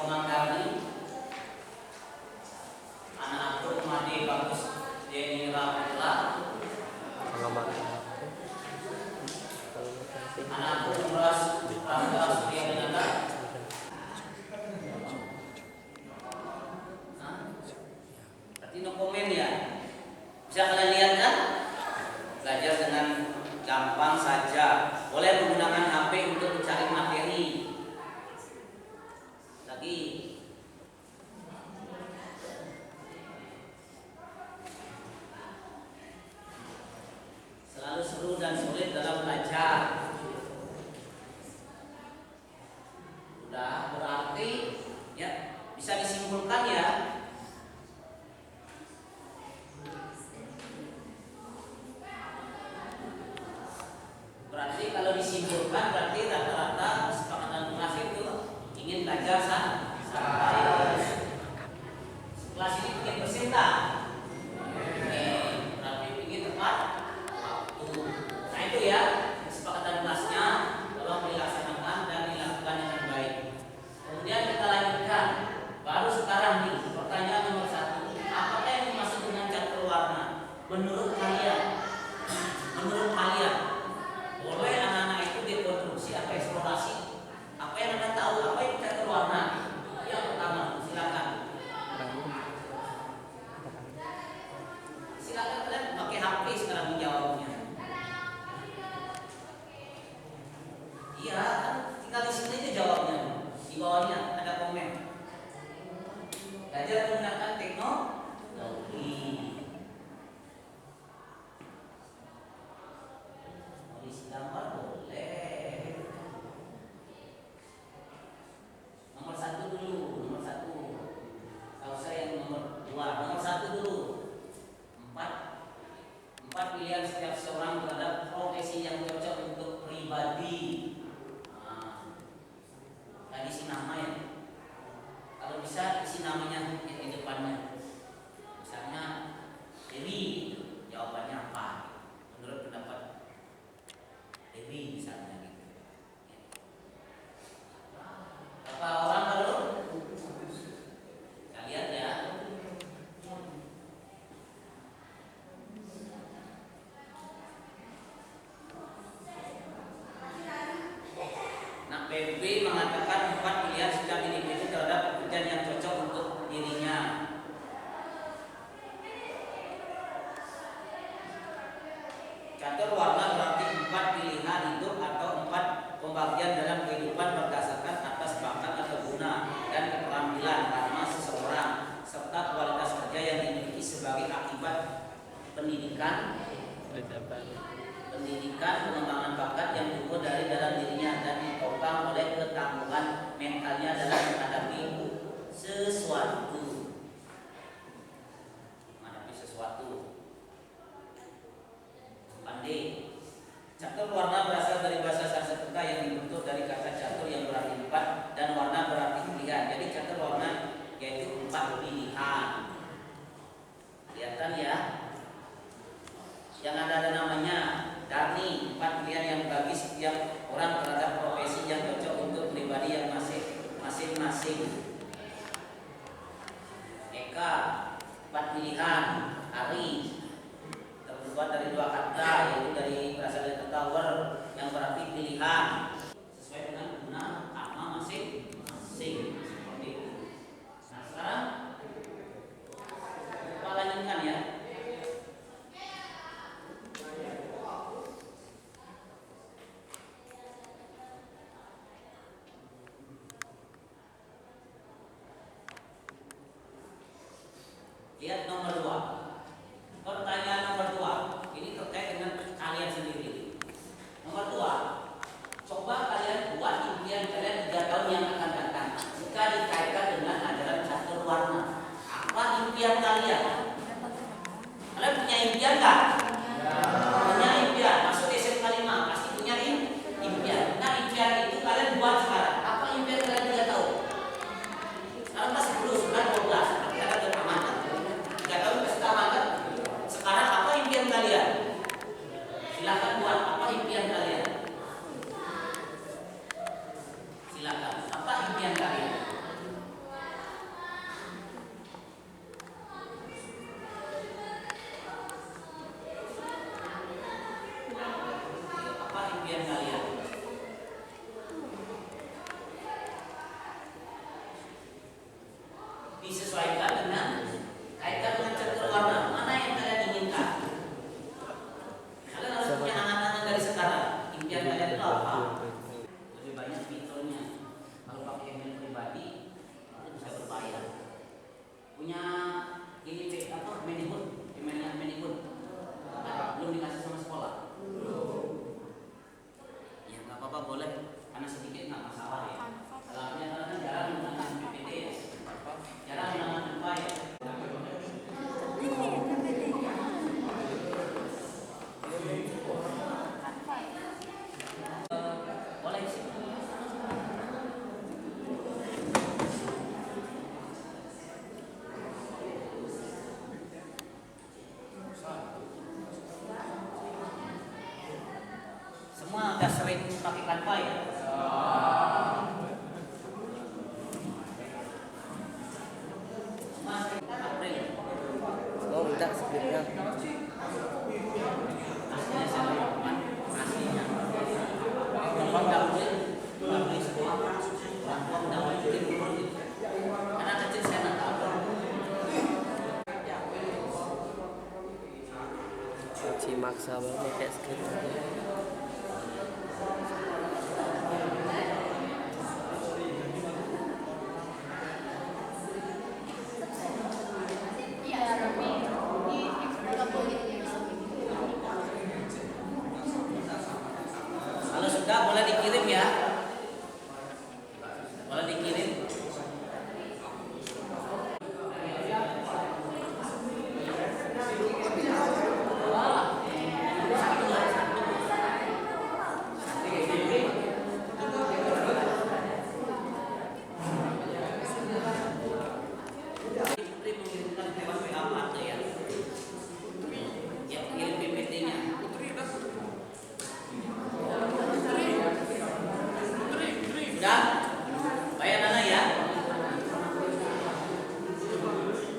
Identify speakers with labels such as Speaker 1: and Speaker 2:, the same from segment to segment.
Speaker 1: Komandani anak aku Made Bagus Denny Raputra, anak aku Ras Rangga Suryananda. Berarti no komen ya. Bisa kalian lihat kan? Belajar dengan gampang saja. Boleh menggunakan HP untuk mencari materi. Lagi selalu seru dan sulit dalam belajar. Udah berarti ya bisa disimpulkan ya. Berarti kalau disimpulkan berarti rata-rata kesepakatan kelas itu ingin belajar santai. Kelas ini ingin bersinta. Berarti ingin tepat waktu. Nah itu ya kesepakatan kelasnya, tolong dilaksanakan dan dilakukan dengan baik. Kemudian kita lanjutkan. Baru sekarang nih pertanyaan nomor 1. Apakah yang dimaksud dengan catur warna? Menurut kalian? Boleh anak-anak itu dekonstruksi atau eksplorasi apa yang Anda tahu, apa itu catur warna? Yang pertama, silakan. Silakan kalian pakai HP sekarang menjawabnya. Iya, kan tinggal di sini aja jawabnya. Di bawahnya ada komen. Belajar menggunakan teknologi. Gambar boleh. Nomor 1 dulu, nomor 1. Kalau saya yang nomor 2, nomor 1 dulu. 4 pilihan setiap seorang terhadap profesi yang cocok untuk pribadi. Nah, isi nama ya. Kalau bisa isi namanya di depannya. Misalnya Dewi, jawabannya apa? Menurut pendapat Dewi misalnya gitu. Berapa orang baru? Kita lihat ya. Nah, PBB mengatakan 4 pilihan setiap individu terhadap pekerjaan yang cocok untuk dirinya. Catur warna berarti 4 pilihan hidup atau 4 pembagian dalam kehidupan berdasarkan atas bakat atau guna dan keterampilan karena seseorang serta kualitas kerja yang dimiliki sebagai akibat pendidikan, pengembangan bakat yang tumbuh dari dalam dirinya dan ditopang oleh ketangguhan mentalnya dalam menghadapi sesuatu. Pandai. Catur warna berasal dari bahasa Sanskerta yang dibentuk dari kata catur yang berarti 4 dan warna berarti pilihan. Jadi catur warna yaitu 4 pilihan. Kelihatan ya? Yang ada namanya Darni, 4 pilihan yang bagi setiap orang terhadap profesi yang cocok untuk pribadi yang masing-masing. Eka, 4 pilihan. Ari, terbuat dari 2 kata, yaitu berasal dari kata wer yang berarti pilihan sesuai dengan guna nama masing-masing. Seperti itu. Nah sekarang kita lanjutkan ya. Lihat nomor 2. Pertanyaan nomor 2. Ini terkait dengan kalian sendiri. Nomor 2. Coba kalian buat impian kalian 3 tahun yang akan datang. Jika dikaitkan dengan ajaran catur warna. Apa impian kalian? Kalian punya impian nggak? Punya impian. Masuk SMA 5 pasti punya impian. Nah impian itu kalian buat sekarang. Apa impian kalian 3 tahun? Sekarang pas 10, 9, 12. Sekarang apa impian kalian? Silakan buat apa impian kalian? Silakan. Apa impian kalian? disesuaikan dengan kaitan dengan cenderung warna mana yang kalian inginkan. Kalian harus punya angan-angan dari sekarang. Impian kalian itu apa? Lebih banyak fiturnya. Kalau pakai email pribadi itu bisa berbayar. Punya ini apa? Manajemen, emailnya manajemen. Belum dikasih sama sekolah. Ya nggak apa-apa boleh, karena sedikit nggak masalah ya. Salahnya kan jarang menggunakan PPT ya. Jarang menggunakan file. Boleh sih. Semua udah sering pakai Canva ya.
Speaker 2: Oh, minta skripnya.
Speaker 1: Aslinya saya lakukan, aslinya. Kalau nggak beli semua, orang tua nggak boleh bikin dulu gitu. Karena kecil saya nggak tahu.
Speaker 2: Cuci maksa banget kayak skrip.
Speaker 1: Kalau sudah boleh dikirim ya. Boleh dikirim. Putri mengirimkan lewat WA apa ya? Ya, kirim PPT-nya. Sudah? Bayar Nana ya.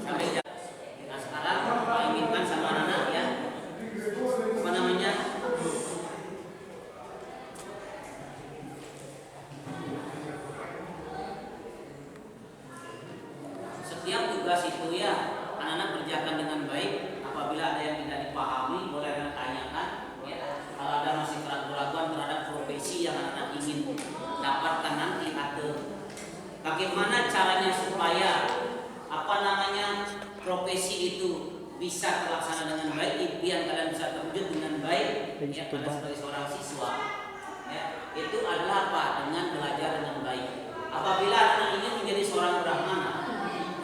Speaker 1: Sampai jam. Nah sekarang Pak inginkan sama Nana ya. Apa namanya? Setiap tugas itu ya anak-anak kerjakan dengan baik. Apabila ada yang tidak dipahami boleh anak tanyakan ya. Kalau ada masih keraguan terhadap profesi yang anak-anak ingin dapatkan nanti atau bagaimana caranya supaya apa namanya profesi itu bisa terlaksana dengan baik, impian kalian bisa terwujud dengan baik ya, pada sebagai seorang siswa ya, itu adalah apa? Dengan belajar dengan baik. Apabila anak ingin menjadi seorang brahmana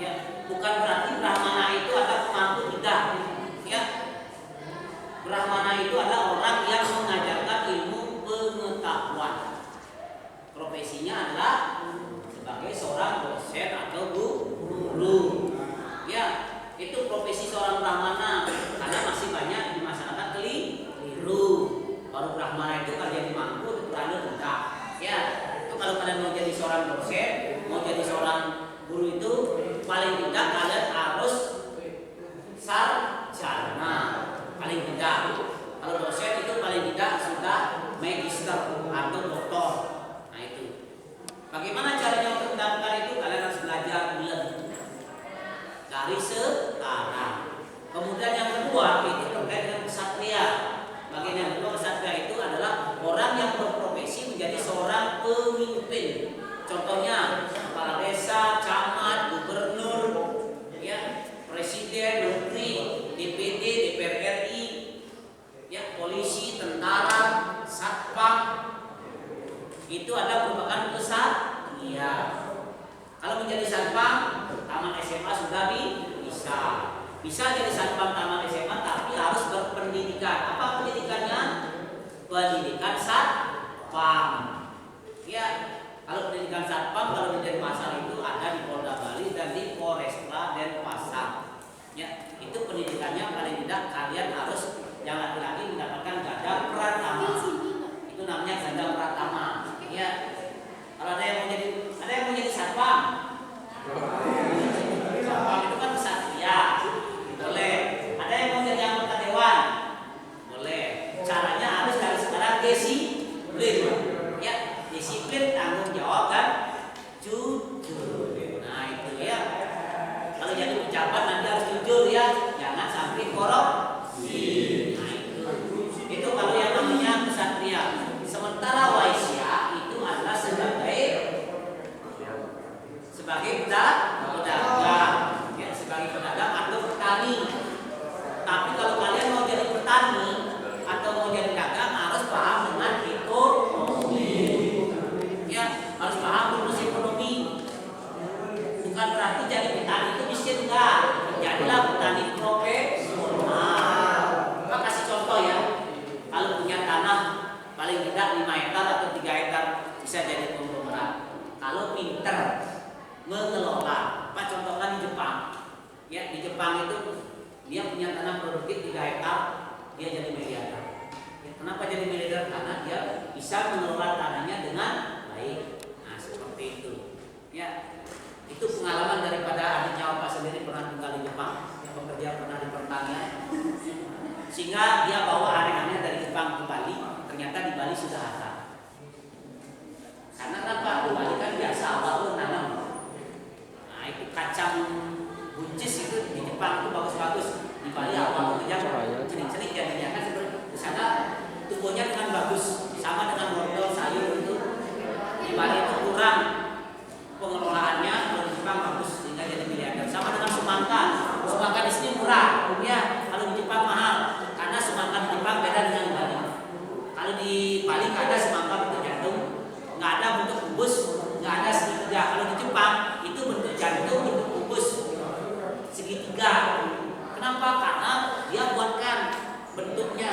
Speaker 1: ya, bukan berarti brahmana itu adalah pemangku tidak ya. Brahmana itu adalah orang yang mengajarkan ilmu pengetahuan. Profesinya adalah sebagai seorang dosen atau guru. Ya, itu profesi seorang brahmana. Karena masih banyak di masyarakat keliru. Baru brahmana itu kalau jadi mampu itu berani tidak. Ya, itu kalau kalian mau jadi seorang dosen, mau jadi seorang guru itu paling tidak kalian harus sarjana. Paling tidak. Kalau dosen itu paling tidak sudah magister atau doktor. Bagaimana caranya untuk mendapatkan itu? Kalian harus belajar lebih dari sekarang. Kemudian yang kedua itu terkait dengan kesatria. Bagian yang kedua kesatria itu adalah orang yang berprofesi menjadi seorang pemimpin. Contohnya kepala desa, camat, gubernur, ya, presiden, menteri, DPD, DPR RI, ya, polisi, tentara, satpam. Itu ada merupakan kesatria. Kalau menjadi satpam taman SMA sudah bisa jadi satpam taman SMA, tapi harus berpendidikan. Apa pendidikannya? Pendidikan satpam. Ya, kalau pendidikan satpam kalau di Denpasar itu ada di Polda Bali dan di Polresta Denpasar. Ya, itu pendidikannya paling tidak kalian harus yang laki-laki mendapatkan ganda pratama. Itu namanya ganda pratama. Ya, kalau ada yang mau jadi satpam. Satpam itu kan kesatria, boleh. Ada yang mau jadi pejabat nanti harus jujur ya, jangan sampai korupsi. Nah itu kalau yang namanya kesatria. Sementara waisya itu adalah sebagai pedagang, ya, sebagai pedagang atau petani. Tapi kalau kalian mau jadi petani atau mau jadi dagang harus paham dengan ekonomi, ya harus paham rumus ekonomi. Bukan berarti jadi petani itu miskin, enggak. Jadilah petani profesional. Nah, kasih contoh ya. Kalau punya tanah paling tidak 5 hektar atau 3 hektar bisa jadi konglomerat. Kalau pinter mengelola, Pak contohkan di Jepang. Ya, di Jepang itu dia punya tanah produktif 3 hektar, dia jadi miliarder. Ya, kenapa jadi miliarder? Karena dia bisa mengelola tanahnya dengan baik. Nah, seperti itu. Ya, itu pengalaman daripada adiknya Opa sendiri, pernah tinggal di Jepang, yang bekerja pernah di pertanian, sehingga dia bawa aneh-aneh dari Jepang ke Bali. Ternyata di Bali sudah ada. Karena kenapa? Di Bali kan biasa awal nanam. Nah itu kacang buncis itu di Jepang itu bagus-bagus. Di Bali awal kerja cerik-cerik jadinya kan di sana tumbuhnya dengan bagus, sama dengan wortel, sayur itu. Di Bali itu kurang pengelolaannya, kalau di Jepang bagus sehingga jadi miliarder. Sama dengan semangka. Semangka di sini murah, ya. Kalau di Jepang mahal, karena semangka di Jepang beda dengan di Bali. Kalau di Bali nggak ada semangka bentuk jantung, nggak ada bentuk kubus, nggak ada segitiga. Kalau di Jepang itu bentuk jantung, bentuk kubus, segitiga. Kenapa? Karena dia buatkan bentuknya,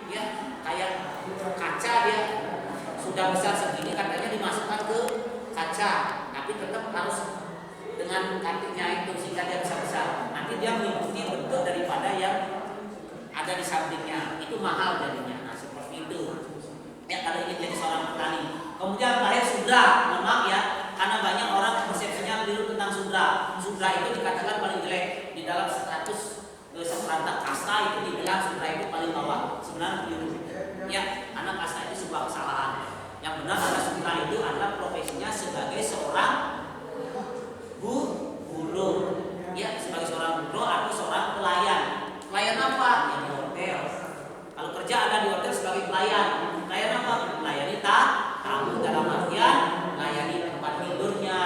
Speaker 1: ya kayak kaca, dia sudah besar segini, katanya dimasukkan ke kaca, tapi tetap harus dengan kantiknya itu sehingga dia bisa besar. Nanti dia mengikuti bentuk daripada yang ada di sampingnya, itu mahal jadinya. Nah seperti itu. Ya kalau ingin jadi seorang petani. Kemudian terakhir sudra, mohon maaf ya, karena banyak orang persepsinya keliru tentang sudra. Sudra itu dikatakan paling jelek di dalam status seperangkat kasta, itu dibilang sudra itu paling bawah. Sebenarnya keliru. Ya, karena kasta itu sebuah kesalahan. Yang benar adalah sudra itu adalah profesinya sebagai seorang guru, ya sebagai seorang guru atau seorang pelayan. Pelayan apa? Ya di hotel. Kalau kerja ada di hotel sebagai pelayan. Pelayan apa? Melayani tamu dalam artian melayani tempat tidurnya,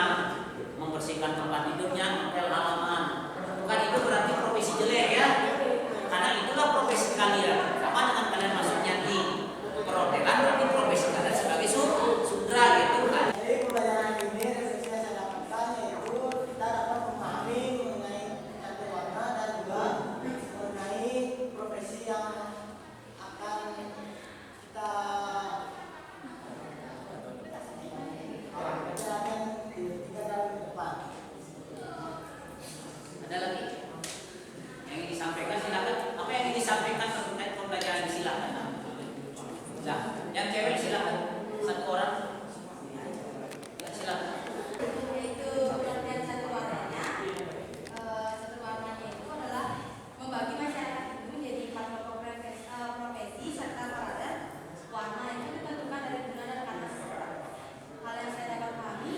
Speaker 1: membersihkan tempat tidurnya, hotel halaman. Bukan itu berarti profesi jelek ya. Karena itulah profesi kalian. Sama dengan kalian masuknya di perhotelan, berarti profesi kalian sebagai sudra gitu kan.
Speaker 3: Jadi pelajaran ini refleksi yang saya dapatkan yaitu kita dapat memahami mengenai catur warna dan juga mengenai profesi yang akan kita bicarakan di 3 tahun ke depan.
Speaker 1: Ada lagi yang ingin disampaikan, silakan. Apa yang ingin disampaikan terkait pembelajaran ini, silakan. Nah, yang cewek silakan. Satu orang. Ya, silakan.
Speaker 4: Yaitu pengertian satu warnanya. Satu warnanya itu adalah membagi masyarakat itu menjadi 4 profesi serta paralel. Warna itu ditentukan dari bulan dan kata seseorang. Hal yang saya dapat pahami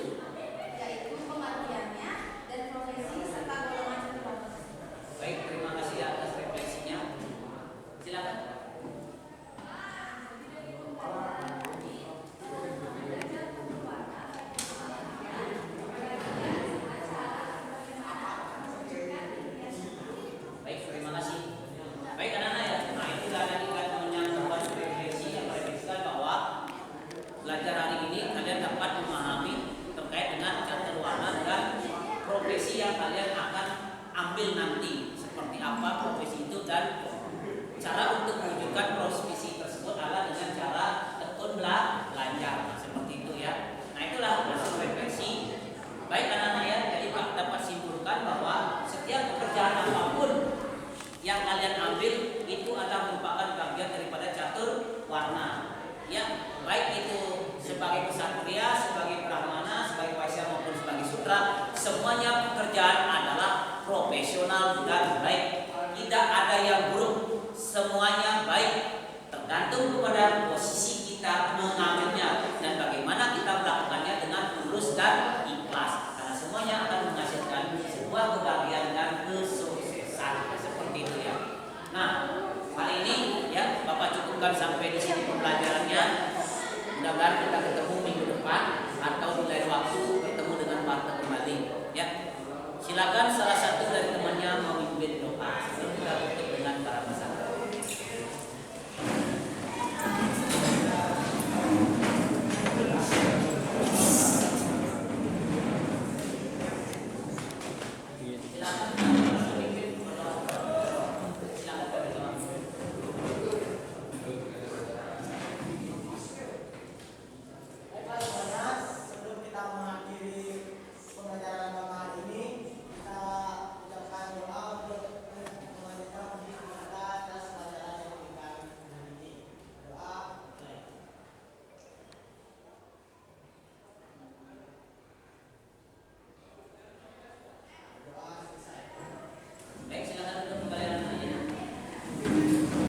Speaker 4: yaitu pengertiannya dan profesi serta golongan satu warna tersebut.
Speaker 1: Baik, terima kasih atas refleksinya. Silakan. Baik, terima kasih. Baik anak-anak ya. Nah itulah tadi kan menyangkut refleksi yang merefleksikan bahwa belajar hari ini kalian dapat memahami terkait dengan catur warna dan profesi yang kalian akan ambil nanti. Seperti apa profesi itu dan cara untuk menunjukkan profesi tersebut adalah dengan cara tekun belajar. Nah, seperti itu ya. Nah itulah hasil refleksi. Baik anak-anak ya, jadi Pak dapat simpulkan bahwa setiap pekerjaan apapun yang kalian ambil itu adalah merupakan bagian daripada catur warna. Ya, baik itu sebagai kesatria, sebagai brahmana, sebagai waisya maupun sebagai sudra, semuanya pekerjaan adalah profesional dan baik. Tidak ada yang buruk, semuanya baik. Tergantung kepada posisi kita mengambilnya dan bagaimana kita melakukannya dengan tulus dan ikhlas. Karena semuanya akan menghasilkan sebuah kebahagiaan dan kesejahteraan. cukupkan sampai di sini pembelajarannya. Mudah-mudahan kita ketemu minggu depan atau di lain waktu bertemu dengan Marta kembali. Ya, silakan.